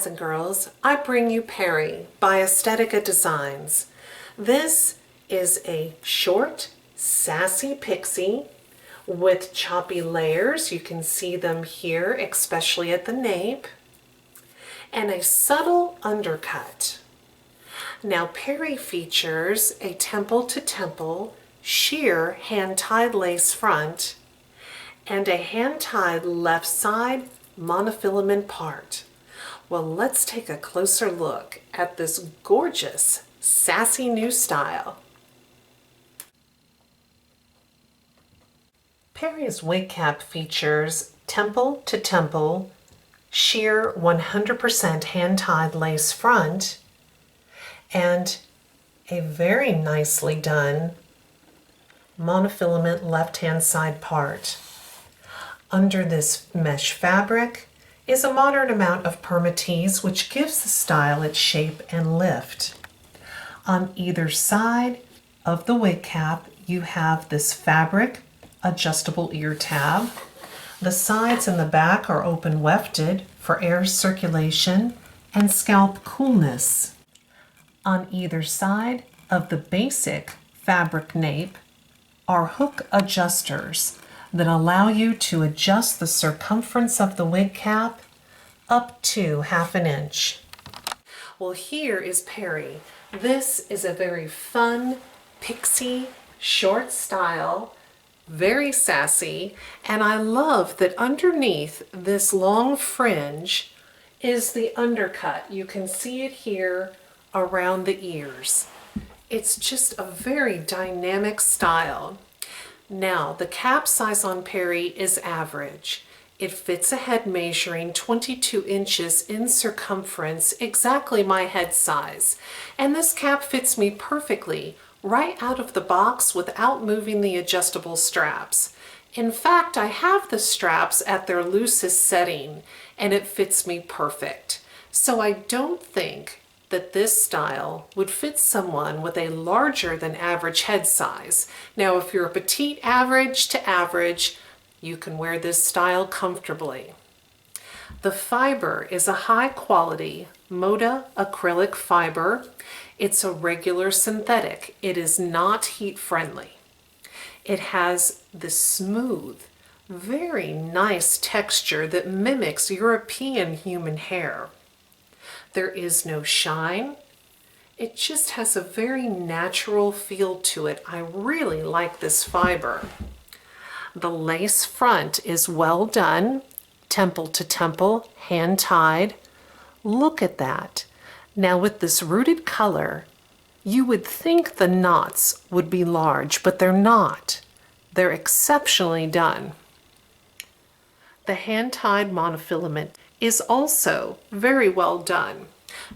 Guys and girls, I bring you Perry by Estetica Designs. This is a short, sassy pixie with choppy layers. You can see them here, especially at the nape, and a subtle undercut. Now Perry features a temple-to-temple sheer hand-tied lace front and a hand-tied left side monofilament part. Well, let's take a closer look at this gorgeous, sassy new style. Perry's wig cap features temple-to-temple, sheer 100% hand-tied lace front, and a very nicely done monofilament left-hand side part. Under this mesh fabric is a moderate amount of permatease, which gives the style its shape and lift. On either side of the wig cap, you have this fabric adjustable ear tab. The sides and the back are open wefted for air circulation and scalp coolness. On either side of the basic fabric nape are hook adjusters that allow you to adjust the circumference of the wig cap up to 1/2 inch. Well, here is Perry. This is a very fun pixie short style, very sassy, and I love that underneath this long fringe is the undercut. You can see it here around the ears. It's just a very dynamic style. Now, the cap size on Perry is average. It fits a head measuring 22 inches in circumference, exactly my head size. And this cap fits me perfectly, right out of the box without moving the adjustable straps. In fact, I have the straps at their loosest setting, and it fits me perfect. So I don't think that this style would fit someone with a larger than average head size. Now, if you're a petite average to average, you can wear this style comfortably. The fiber is a high quality Moda acrylic fiber. It's a regular synthetic. It is not heat friendly. It has this smooth, very nice texture that mimics European human hair. There is no shine. It just has a very natural feel to it. I really like this fiber. The lace front is well done, temple to temple, hand tied. Look at that. Now with this rooted color, you would think the knots would be large, but they're not. They're exceptionally done. The hand-tied monofilament is also very well done.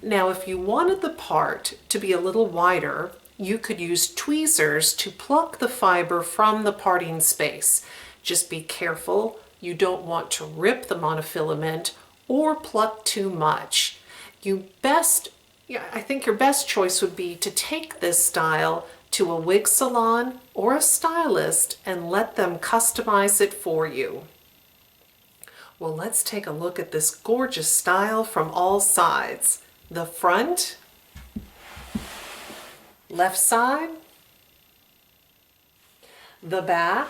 Now, if you wanted the part to be a little wider, you could use tweezers to pluck the fiber from the parting space. Just be careful. You don't want to rip the monofilament or pluck too much. I think your best choice would be to take this style to a wig salon or a stylist and let them customize it for you. Well, let's take a look at this gorgeous style from all sides. The front, left side, the back.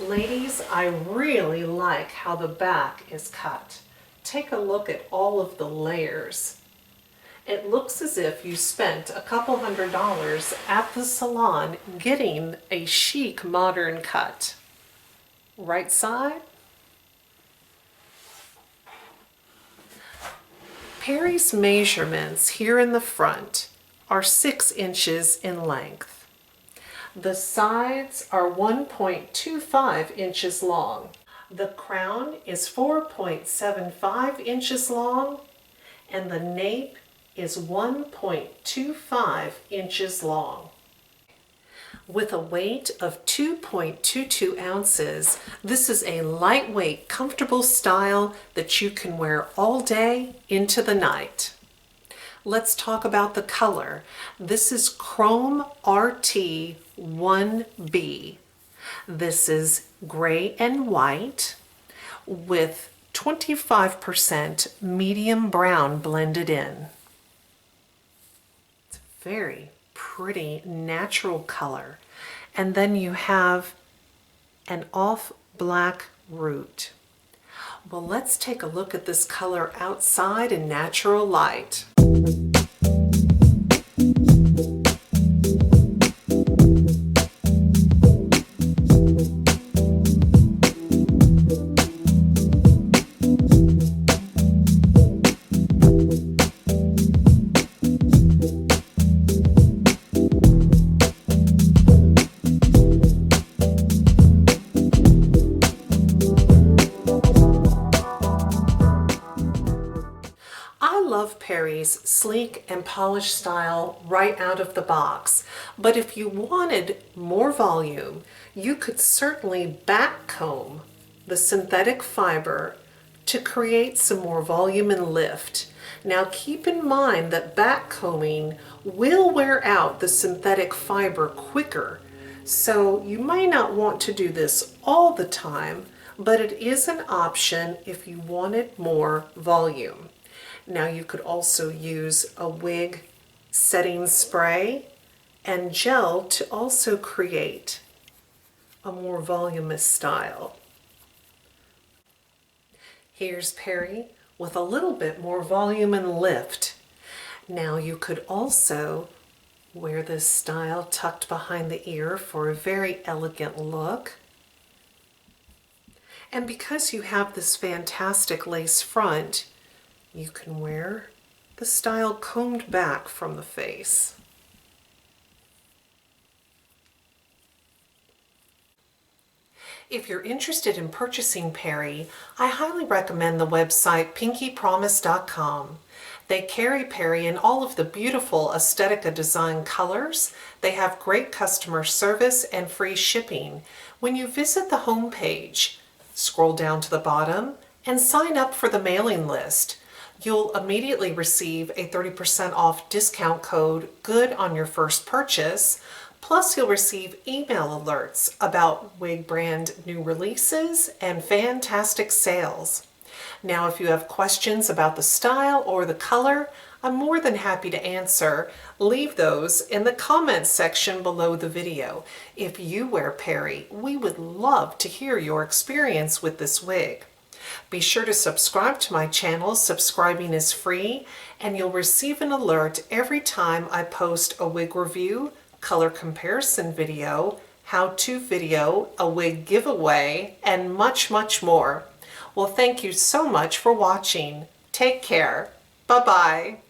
Ladies, I really like how the back is cut. Take a look at all of the layers. It looks as if you spent a couple $100s at the salon getting a chic modern cut. Right side. Perry's measurements here in the front are 6 inches in length. The sides are 1.25 inches long. The crown is 4.75 inches long, and the nape is 1.25 inches long. With a weight of 2.22 ounces, this is a lightweight, comfortable style that you can wear all day into the night. Let's talk about the color. This is ChromeRT1B. This is gray and white with 25% medium brown blended in. It's a very pretty natural color. And then you have an off black root. Well, let's take a look at this color outside in natural light. I love Perry's sleek and polished style right out of the box, but if you wanted more volume, you could certainly backcomb the synthetic fiber to create some more volume and lift. Now keep in mind that backcombing will wear out the synthetic fiber quicker, so you may not want to do this all the time, but it is an option if you wanted more volume. Now you could also use a wig setting spray and gel to also create a more voluminous style. Here's Perry with a little bit more volume and lift. Now you could also wear this style tucked behind the ear for a very elegant look. And because you have this fantastic lace front, you can wear the style combed back from the face. If you're interested in purchasing Perry, I highly recommend the website PinkeePromise.com. They carry Perry in all of the beautiful Estetica design colors. They have great customer service and free shipping. When you visit the home page, scroll down to the bottom and sign up for the mailing list. You'll immediately receive a 30% off discount code good on your first purchase. Plus, you'll receive email alerts about wig brand new releases and fantastic sales. Now, if you have questions about the style or the color, I'm more than happy to answer. Leave those in the comments section below the video. If you wear Perry, we would love to hear your experience with this wig. Be sure to subscribe to my channel. Subscribing is free, and you'll receive an alert every time I post a wig review, color comparison video, how-to video, a wig giveaway, and much, much more. Well, thank you so much for watching. Take care. Bye-bye.